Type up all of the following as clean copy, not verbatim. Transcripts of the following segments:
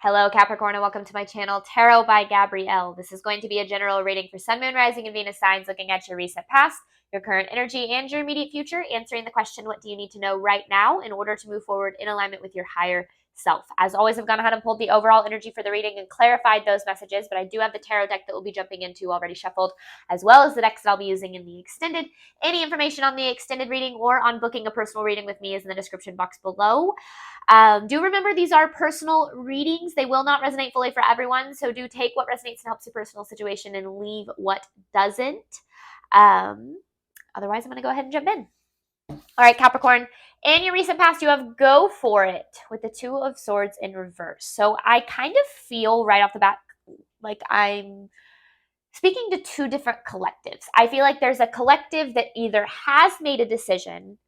Hello, Capricorn, and welcome to my channel, Tarot by Gabrielle. This is going to be a general reading for Sun, Moon, Rising, and Venus signs, looking at your recent past, your current energy, and your immediate future, answering the question, what do you need to know right now in order to move forward in alignment with your higher self? As always, I've gone ahead and pulled the overall energy for the reading and clarified those messages, but I do have the tarot deck that we'll be jumping into already shuffled, as well as the decks that I'll be using in the extended. Any information on the extended reading or on booking a personal reading with me is in the description box below. Do remember these are personal readings. They will not resonate fully for everyone, so do take what resonates and helps your personal situation and leave what doesn't. Otherwise, I'm going to go ahead and jump in. All right, Capricorn, in your recent past, you have go for it with the Two of Swords in reverse. So I kind of feel right off the bat like I'm speaking to two different collectives. I feel like there's a collective that either has made a decision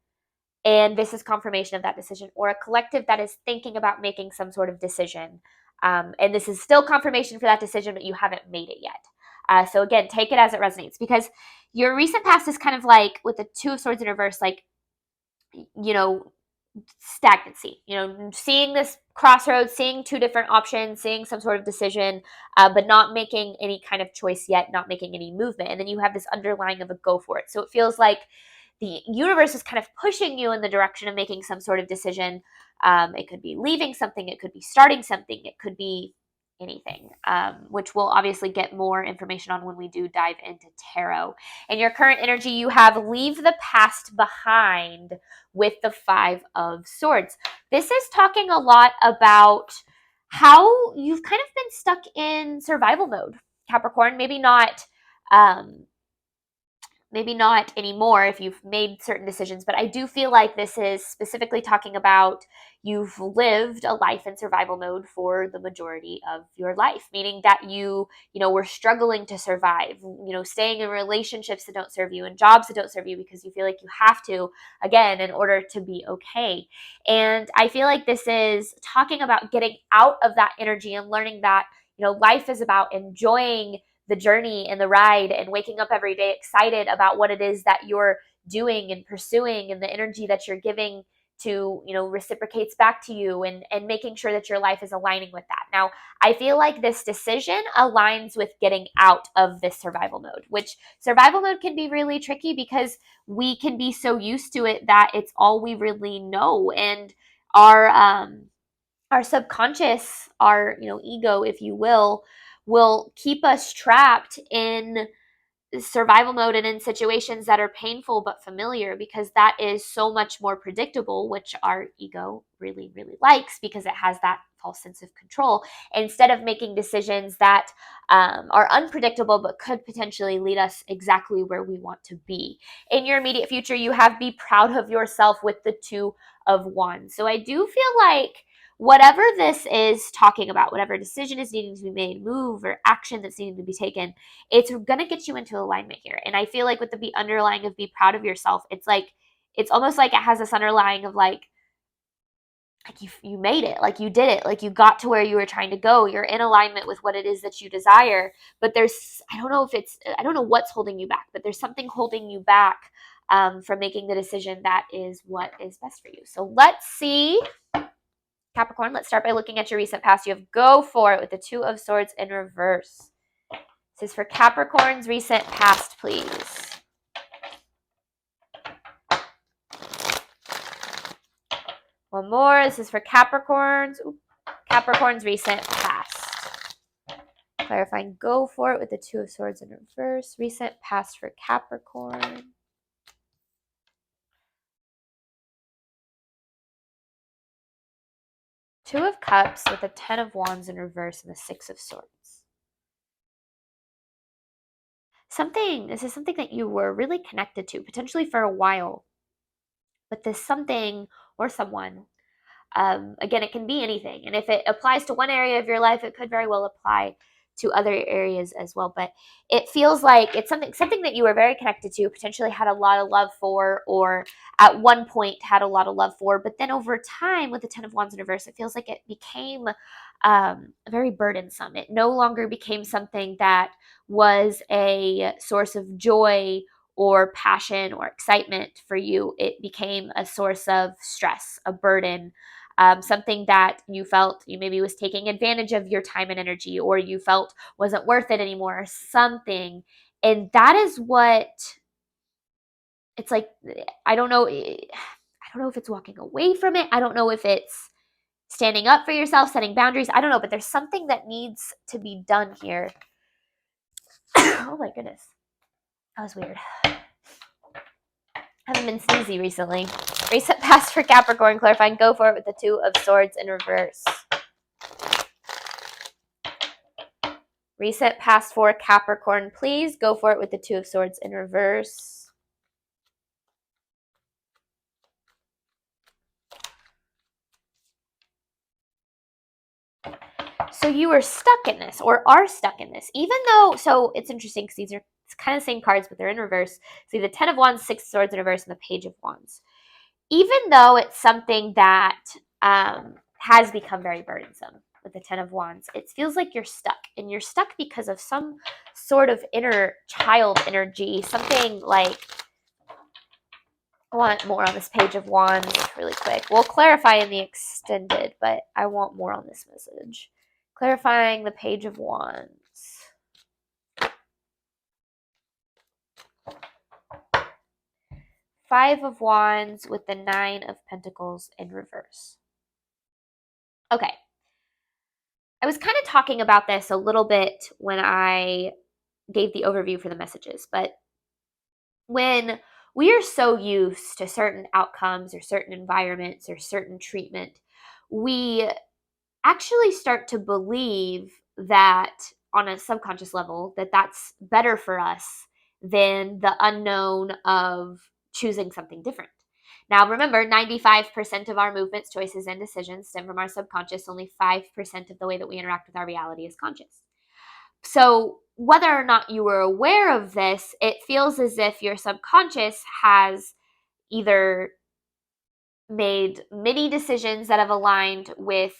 and this is confirmation of that decision, or a collective that is thinking about making some sort of decision. And this is still confirmation for that decision, but you haven't made it yet. So again, take it as it resonates, because your recent past is kind of like with the Two of Swords in reverse, like, stagnancy, seeing this crossroads, seeing two different options, seeing some sort of decision, but not making any kind of choice yet, not making any movement. And then you have this underlying of a go for it. So it feels like the universe is kind of pushing you in the direction of making some sort of decision. It could be leaving something, it could be starting something, it could be anything, which we'll obviously get more information on when we do dive into tarot. In your current energy, you have leave the past behind with the Five of Swords. This is talking a lot about how you've kind of been stuck in survival mode, Capricorn. Maybe not anymore if you've made certain decisions, but I do feel like this is specifically talking about you've lived a life in survival mode for the majority of your life, meaning that you were struggling to survive, staying in relationships that don't serve you and jobs that don't serve you because you feel like you have to, again, in order to be okay. And I feel like this is talking about getting out of that energy and learning that, life is about enjoying the journey and the ride and waking up every day excited about what it is that you're doing and pursuing, and the energy that you're giving to, reciprocates back to you, and making sure that your life is aligning with that. Now, I feel like this decision aligns with getting out of this survival mode, which survival mode can be really tricky because we can be so used to it that it's all we really know. And our subconscious, our, ego, if you will keep us trapped in survival mode and in situations that are painful but familiar, because that is so much more predictable, which our ego really, really likes because it has that false sense of control, instead of making decisions that are unpredictable but could potentially lead us exactly where we want to be. In your immediate future, you have be proud of yourself with the Two of Wands. So I do feel like whatever this is talking about, whatever decision is needing to be made, move or action that's needing to be taken, it's going to get you into alignment here. And I feel like with the underlying of be proud of yourself, it's almost like it has this underlying of like you made it, like you did it, like you got to where you were trying to go. You're in alignment with what it is that you desire. But I don't know what's holding you back, but there's something holding you back from making the decision that is what is best for you. So let's see. Capricorn, let's start by looking at your recent past. You have go for it with the Two of Swords in reverse. This is for Capricorn's recent past, please. One more. This is for Capricorn's recent past. Clarifying go for it with the Two of Swords in reverse. Recent past for Capricorn. Two of Cups with the Ten of Wands in reverse and the Six of Swords. This is something that you were really connected to, potentially for a while. But this something or someone, again, it can be anything. And if it applies to one area of your life, it could very well apply to other areas as well. But it feels like it's something that you were very connected to, potentially had a lot of love for, or at one point had a lot of love for. But then over time, with the Ten of Wands in reverse, it feels like it became very burdensome. It no longer became something that was a source of joy or passion or excitement for you. It became a source of stress, a burden, something that you felt you maybe was taking advantage of your time and energy, or you felt wasn't worth it anymore, or something. And that is what it's like. I don't know. I don't know if it's walking away from it. I don't know if it's standing up for yourself, setting boundaries. I don't know, but there's something that needs to be done here. Oh my goodness. That was weird. I haven't been sneezy recently. Reset pass for Capricorn, clarifying, go for it with the Two of Swords in reverse. Reset pass for Capricorn, please. Go for it with the Two of Swords in reverse. So you are stuck in this, or are stuck in this, even though, so it's interesting because these are kind of the same cards, but they're in reverse. See the Ten of Wands, Six of Swords in reverse, and the Page of Wands. Even though it's something that has become very burdensome with the Ten of Wands, it feels like you're stuck. And you're stuck because of some sort of inner child energy, something like, I want more on this Page of Wands really quick. We'll clarify in the extended, but I want more on this message. Clarifying the Page of Wands. Five of Wands with the Nine of Pentacles in reverse. Okay. I was kind of talking about this a little bit when I gave the overview for the messages, but when we are so used to certain outcomes or certain environments or certain treatment, we actually start to believe that on a subconscious level that that's better for us than the unknown of choosing something different. Now, remember, 95% of our movements, choices, and decisions stem from our subconscious. Only 5% of the way that we interact with our reality is conscious. So whether or not you were aware of this, it feels as if your subconscious has either made many decisions that have aligned with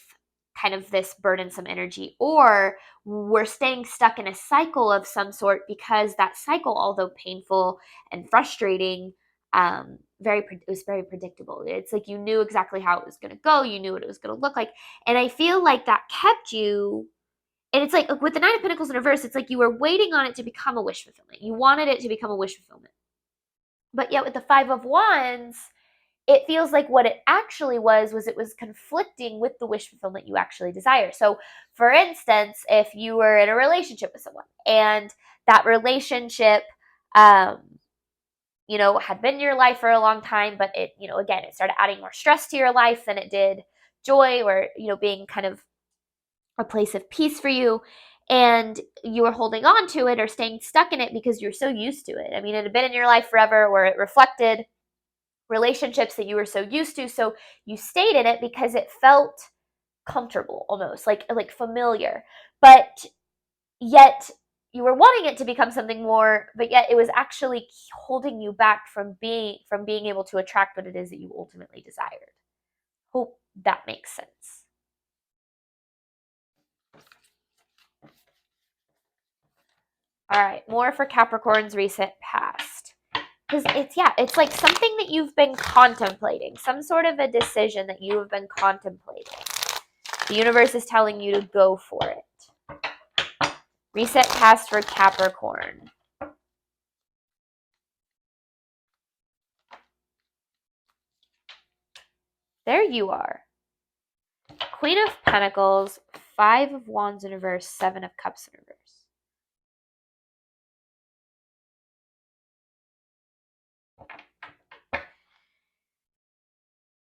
kind of this burdensome energy, or we're staying stuck in a cycle of some sort because that cycle, although painful and frustrating, it was very predictable. It's like you knew exactly how it was going to go. You knew what it was going to look like. And I feel like that kept you, and it's like with the Nine of Pentacles in reverse, it's like you were waiting on it to become a wish fulfillment. You wanted it to become a wish fulfillment. But yet with the Five of Wands, it feels like what it actually was it was conflicting with the wish fulfillment you actually desire. So for instance, if you were in a relationship with someone and that relationship, had been in your life for a long time, but it, again, it started adding more stress to your life than it did joy, or, being kind of a place of peace for you. And you were holding on to it or staying stuck in it because you're so used to it. I mean, it had been in your life forever, where it reflected relationships that you were so used to. So you stayed in it because it felt comfortable, almost like familiar. But yet you were wanting it to become something more, but yet it was actually holding you back from being able to attract what it is that you ultimately desired. Hope that makes sense. All right, more for Capricorn's recent past. Because it's like something that you've been contemplating, some sort of a decision that you have been contemplating. The universe is telling you to go for it. Reset past for Capricorn. There you are. Queen of Pentacles, Five of Wands in reverse, Seven of Cups in reverse.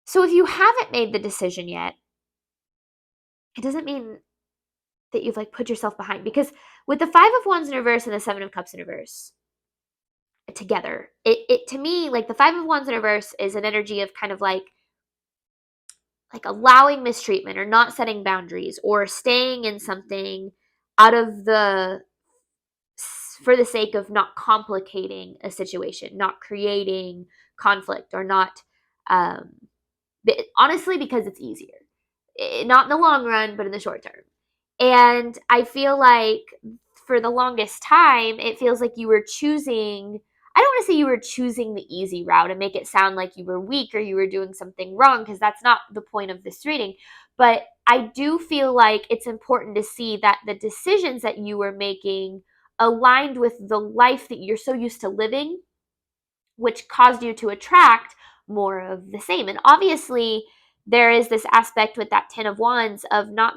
So if you haven't made the decision yet, it doesn't mean that you've put yourself behind, because with the Five of Wands in reverse and the Seven of Cups in reverse together, it to me, the Five of Wands in reverse is an energy of kind of like allowing mistreatment or not setting boundaries or staying in something out of for the sake of not complicating a situation, not creating conflict, or not honestly, because it's easier. Not in the long run, but in the short term. And I feel like for the longest time, it feels like you were choosing I don't want to say you were choosing the easy route and make it sound like you were weak or you were doing something wrong, because that's not the point of this reading. But I do feel like it's important to see that the decisions that you were making aligned with the life that you're so used to living, which caused you to attract more of the same. And obviously, there is this aspect with that 10 of Wands of not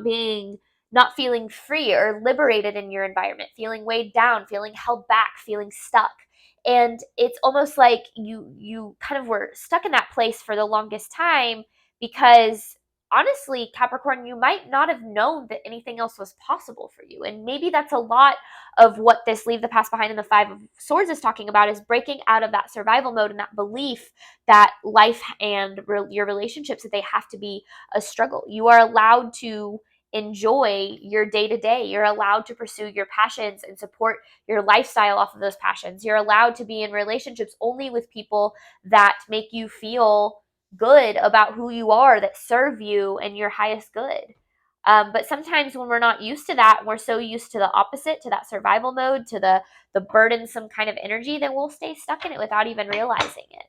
feeling free or liberated in your environment, feeling weighed down, feeling held back, feeling stuck. And it's almost like you kind of were stuck in that place for the longest time, because honestly, Capricorn, you might not have known that anything else was possible for you. And maybe that's a lot of what this leave the past behind in the Five of Swords is talking about, is breaking out of that survival mode and that belief that life and your relationships, that they have to be a struggle. You are allowed to enjoy your day-to-day. You're allowed to pursue your passions and support your lifestyle off of those passions. You're allowed to be in relationships only with people that make you feel good about who you are, that serve you and your highest good. But sometimes when we're not used to that, and we're so used to the opposite, to that survival mode, to the burdensome kind of energy, then we'll stay stuck in it without even realizing it.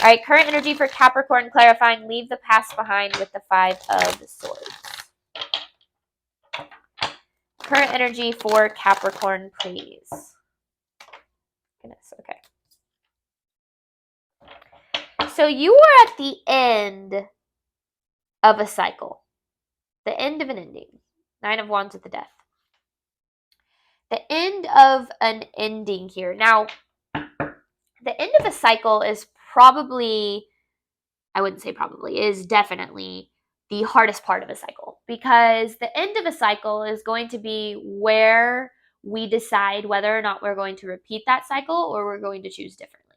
All right, current energy for Capricorn, clarifying, leave the past behind with the Five of Swords. Current energy for Capricorn, please. Goodness, okay. So you are at the end of a cycle. The end of an ending. Nine of Wands with the Death. The end of an ending here. Now, the end of a cycle is probably, I wouldn't say probably, is definitely the hardest part of a cycle, because the end of a cycle is going to be where we decide whether or not we're going to repeat that cycle or we're going to choose differently.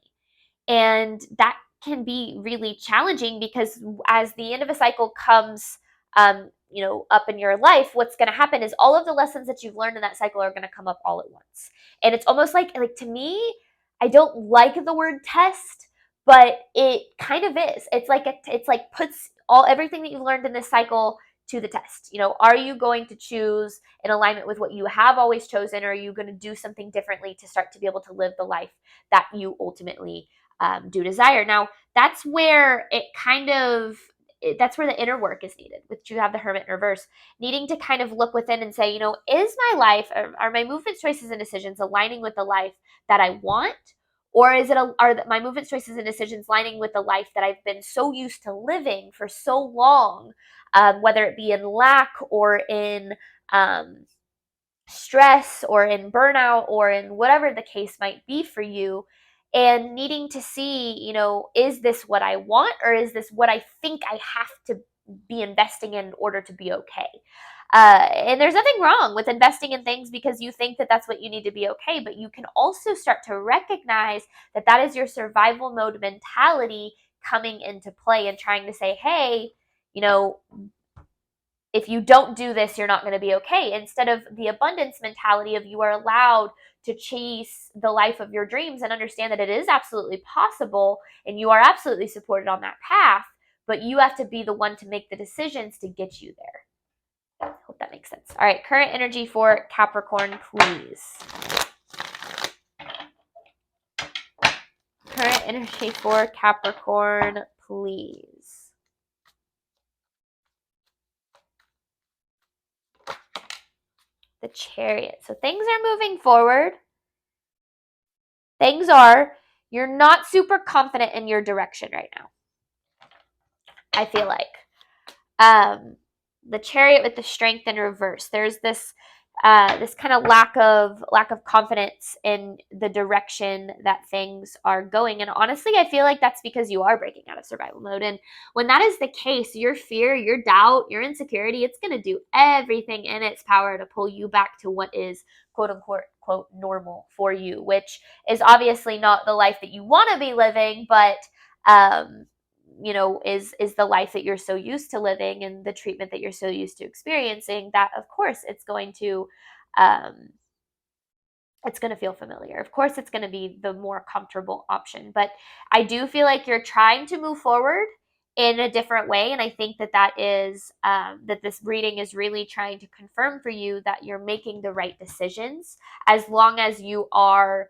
And that can be really challenging, because as the end of a cycle comes, up in your life, what's going to happen is all of the lessons that you've learned in that cycle are going to come up all at once. And it's almost like to me, I don't like the word test, but it kind of is. It's like puts everything that you've learned in this cycle to the test. Are you going to choose in alignment with what you have always chosen, or are you going to do something differently to start to be able to live the life that you ultimately do desire? Now, that's where that's where the inner work is needed, which you have the Hermit in reverse, needing to kind of look within and say, is my life, are my movements, choices, and decisions aligning with the life that I want? Or are my movements, choices, and decisions aligning with the life that I've been so used to living for so long, whether it be in lack or in stress or in burnout or in whatever the case might be for you, and needing to see, is this what I want, or is this what I think I have to be investing in order to be okay? And there's nothing wrong with investing in things because you think that that's what you need to be okay, but you can also start to recognize that that is your survival mode mentality coming into play and trying to say, hey, if you don't do this, you're not going to be okay. Instead of the abundance mentality of you are allowed to chase the life of your dreams and understand that it is absolutely possible and you are absolutely supported on that path, but you have to be the one to make the decisions to get you there. I hope that makes sense. All right, current energy for Capricorn, please. Current energy for Capricorn, please. The Chariot. So things are moving forward. You're not super confident in your direction right now, I feel like. The Chariot with the Strength in reverse. There's this kind of lack of confidence in the direction that things are going. And honestly, I feel like that's because you are breaking out of survival mode. And when that is the case, your fear, your doubt, your insecurity, it's going to do everything in its power to pull you back to what is quote unquote quote normal for you, which is obviously not the life that you want to be living, but is the life that you're so used to living and the treatment that you're so used to experiencing, that of course it's going to feel familiar. Of course it's going to be the more comfortable option, but I do feel like you're trying to move forward in a different way, and I think that is that this reading is really trying to confirm for you that you're making the right decisions, as long as you are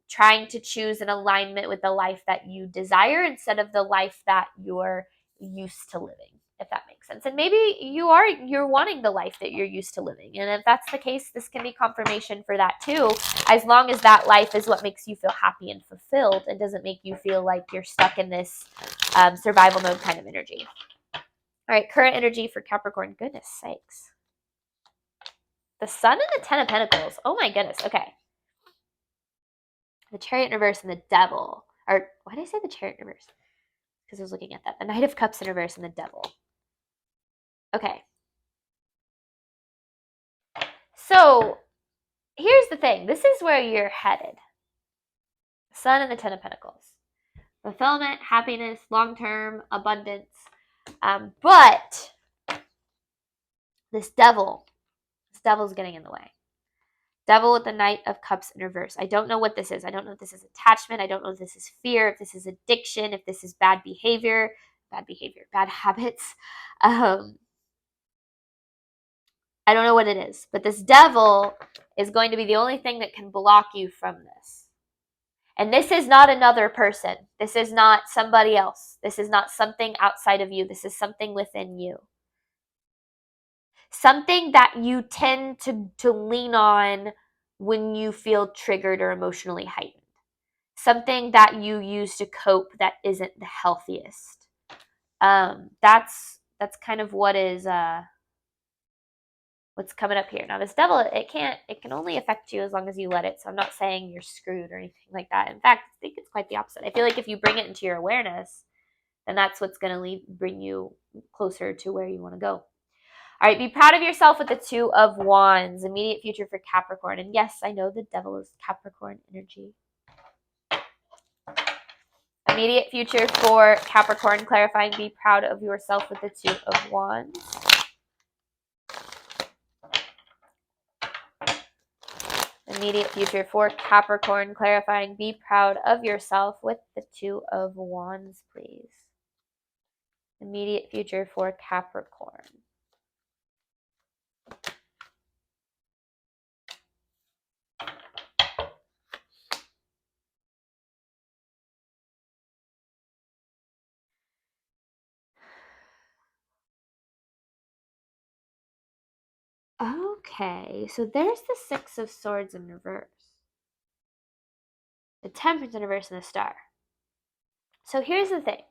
trying to choose an alignment with the life that you desire instead of the life that you're used to living, if that makes sense. And maybe you're wanting the life that you're used to living. And if that's the case, this can be confirmation for that too, as long as that life is what makes you feel happy and fulfilled and doesn't make you feel like you're stuck in this survival mode kind of energy. All right, current energy for Capricorn. Goodness sakes. The Sun and the Ten of Pentacles. Oh my goodness. Okay. The Chariot in reverse and the Devil. Or why did I say the Chariot in reverse? Because I was looking at that. The Knight of Cups in reverse and the Devil. Okay. So here's the thing. This is where you're headed. The Sun and the Ten of Pentacles. Fulfillment, happiness, long-term, abundance. But this devil's getting in the way. Devil with the Knight of Cups in reverse. I don't know what this is. I don't know if this is attachment. I don't know if this is fear, if this is addiction, if this is bad habits. I don't know what it is. But this devil is going to be the only thing that can block you from this. And this is not another person. This is not somebody else. This is not something outside of you. This is something within you. Something that you tend to lean on when you feel triggered or emotionally heightened. Something that you use to cope that isn't the healthiest. That's kind of what is what's coming up here. Now this devil, it can only affect you as long as you let it. So I'm not saying you're screwed or anything like that. In fact, I think it's quite the opposite. I feel like if you bring it into your awareness, then that's what's going to bring you closer to where you want to go. All right, be proud of yourself with the Two of Wands. Immediate future for Capricorn. And yes, I know the devil is Capricorn energy. Immediate future for Capricorn, clarifying, be proud of yourself with the Two of Wands. Immediate future for Capricorn, clarifying, be proud of yourself with the Two of Wands, please. Immediate future for Capricorn. Okay, so there's the Six of Swords in reverse. The Temperance in reverse and the Star. So here's the thing.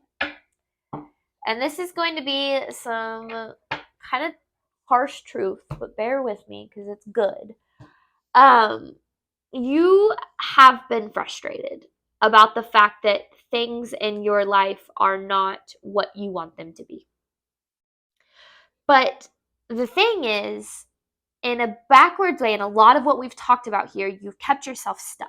And this is going to be some kind of harsh truth, but bear with me because it's good. You have been frustrated about the fact that things in your life are not what you want them to be. But the thing is, in a backwards way, and a lot of what we've talked about here, you've kept yourself stuck.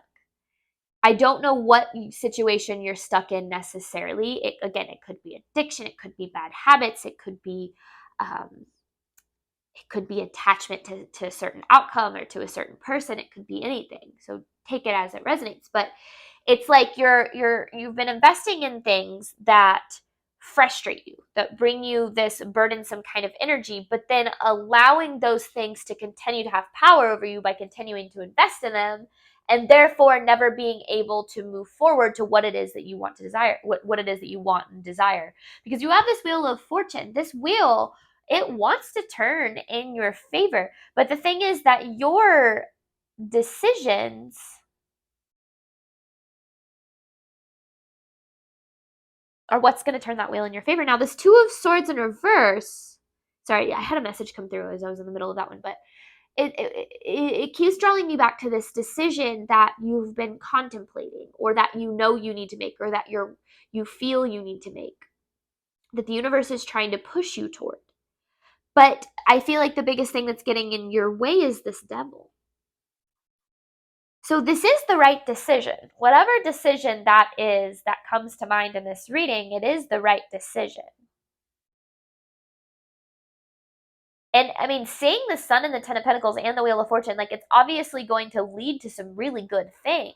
I don't know what situation you're stuck in necessarily. It could be addiction, it could be bad habits, it could be attachment to a certain outcome or to a certain person. It could be anything. So take it as it resonates. But it's like you've been investing in things that frustrate you, that bring you this burdensome kind of energy, but then allowing those things to continue to have power over you by continuing to invest in them, and therefore never being able to move forward to what it is that you want to desire, what it is that you want and desire. Because you have this wheel of fortune. This wheel, it wants to turn in your favor. But the thing is that your decisions are what's going to turn that wheel in your favor. Now, this Two of Swords in reverse, sorry, I had a message come through as I was in the middle of that one, but it keeps drawing me back to this decision that you've been contemplating, or that you know you need to make, or that you feel you need to make, that the universe is trying to push you toward. But I feel like the biggest thing that's getting in your way is this devil. So this is the right decision. Whatever decision that is that comes to mind in this reading, it is the right decision. And I mean, seeing the Sun and the Ten of Pentacles and the Wheel of Fortune, like, it's obviously going to lead to some really good things.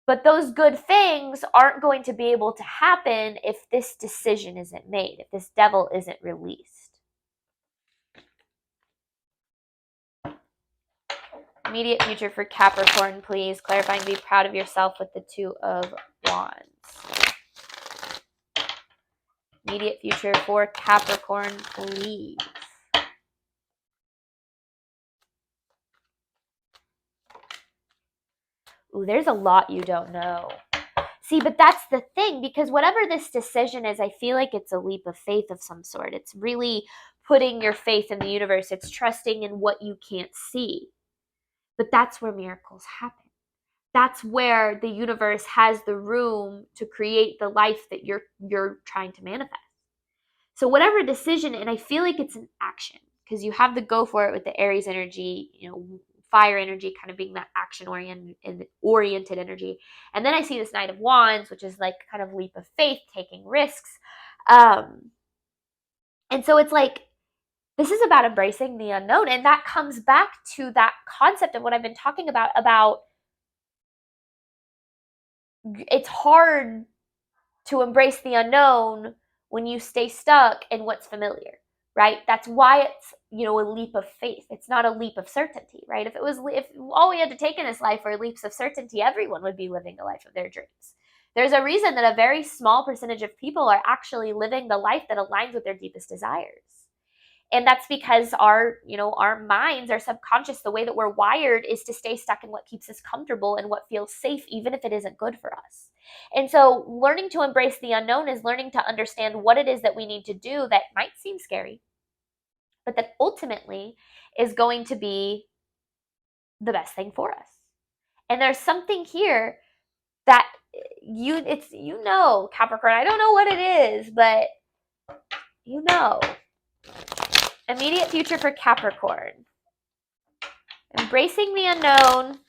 But those good things aren't going to be able to happen if this decision isn't made, if this devil isn't released. Immediate future for Capricorn, please. Clarifying, be proud of yourself with the Two of Wands. Immediate future for Capricorn, please. Ooh, there's a lot you don't know. See, but that's the thing, because whatever this decision is, I feel like it's a leap of faith of some sort. It's really putting your faith in the universe. It's trusting in what you can't see. But that's where miracles happen. That's where the universe has the room to create the life that you're trying to manifest. So whatever decision, and I feel like it's an action, because you have the go for it with the Aries energy, fire energy kind of being that action oriented energy. And then I see this Knight of Wands, which is like kind of leap of faith, taking risks. And so it's like, this is about embracing the unknown. And that comes back to that concept of what I've been talking about it's hard to embrace the unknown when you stay stuck in what's familiar, right? That's why it's, a leap of faith. It's not a leap of certainty, right? If all we had to take in this life were leaps of certainty, everyone would be living the life of their dreams. There's a reason that a very small percentage of people are actually living the life that aligns with their deepest desires. And that's because our minds, our subconscious, the way that we're wired is to stay stuck in what keeps us comfortable and what feels safe, even if it isn't good for us. And so learning to embrace the unknown is learning to understand what it is that we need to do that might seem scary, but that ultimately is going to be the best thing for us. And there's something here that Capricorn, I don't know what it is, but immediate future for Capricorn. Embracing the unknown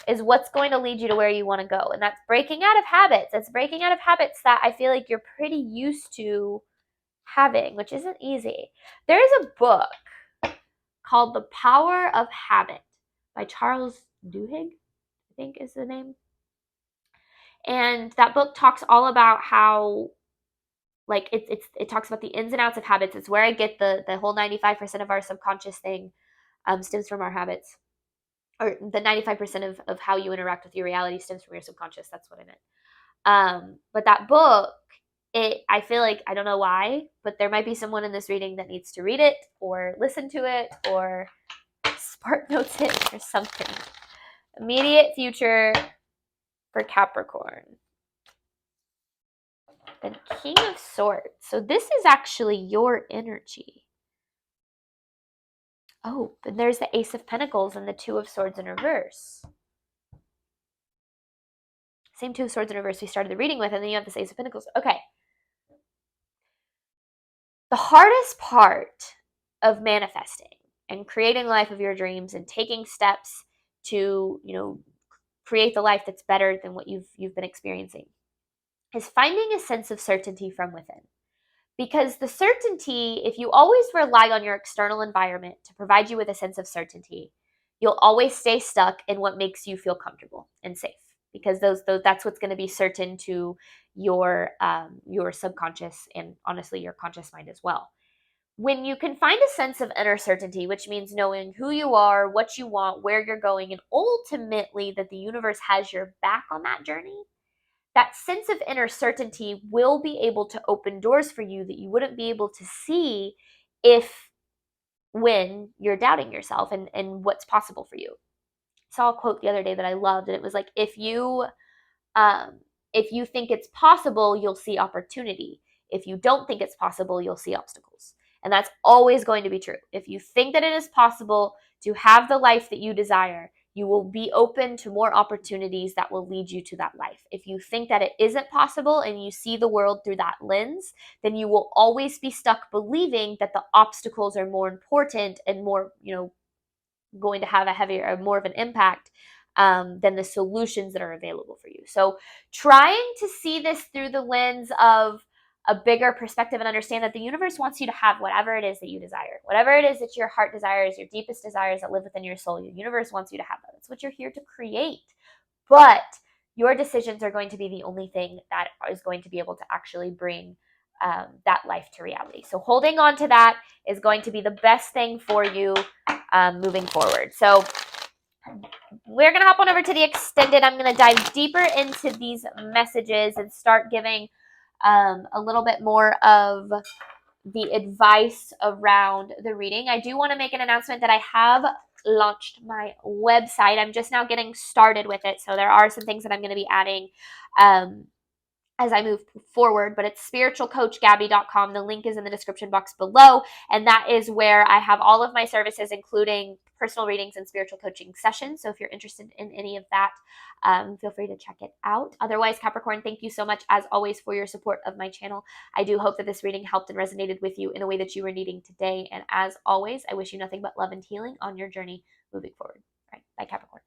is what's going to lead you to where you want to go. And that's breaking out of habits. It's breaking out of habits that I feel like you're pretty used to having, which isn't easy. There's a book called The Power of Habit by Charles Duhigg, I think is the name. And that book talks all about how, like, it talks about the ins and outs of habits. It's where I get the whole 95% of our subconscious thing stems from our habits. Or the 95% of how you interact with your reality stems from your subconscious. That's what I meant. But that book, I feel like, I don't know why, but there might be someone in this reading that needs to read it or listen to it or Spark Notes it or something. Immediate future for Capricorn. The King of Swords. So this is actually your energy. Oh, and there's the Ace of Pentacles and the Two of Swords in reverse. Same Two of Swords in reverse we started the reading with, and then you have this Ace of Pentacles. Okay. The hardest part of manifesting and creating the life of your dreams and taking steps to, create the life that's better than what you've been experiencing is finding a sense of certainty from within. Because the certainty, if you always rely on your external environment to provide you with a sense of certainty, you'll always stay stuck in what makes you feel comfortable and safe. Because that's what's going to be certain to your subconscious and honestly your conscious mind as well. When you can find a sense of inner certainty, which means knowing who you are, what you want, where you're going, and ultimately that the universe has your back on that journey, that sense of inner certainty will be able to open doors for you that you wouldn't be able to see when you're doubting yourself and what's possible for you. I saw a quote the other day that I loved, and it was like, if you think it's possible, you'll see opportunity. If you don't think it's possible, you'll see obstacles. And that's always going to be true. If you think that it is possible to have the life that you desire, you will be open to more opportunities that will lead you to that life. If you think that it isn't possible and you see the world through that lens, then you will always be stuck believing that the obstacles are more important and more, going to have more of an impact than the solutions that are available for you. So trying to see this through the lens of a bigger perspective and understand that the universe wants you to have whatever it is that you desire. Whatever it is that your heart desires, your deepest desires that live within your soul, your universe wants you to have that. That's what you're here to create. But your decisions are going to be the only thing that is going to be able to actually bring that life to reality. So holding on to that is going to be the best thing for you moving forward. So we're going to hop on over to the extended. I'm going to dive deeper into these messages and start giving a little bit more of the advice around the reading. I do want to make an announcement that I have launched my website. I'm just now getting started with it, so there are some things that I'm going to be adding as I move forward, but it's spiritualcoachgabby.com. The link is in the description box below, and that is where I have all of my services, including personal readings and spiritual coaching sessions. So if you're interested in any of that, feel free to check it out. Otherwise, Capricorn, thank you so much, as always, for your support of my channel. I do hope that this reading helped and resonated with you in a way that you were needing today. And as always, I wish you nothing but love and healing on your journey moving forward. All right, bye, Capricorn.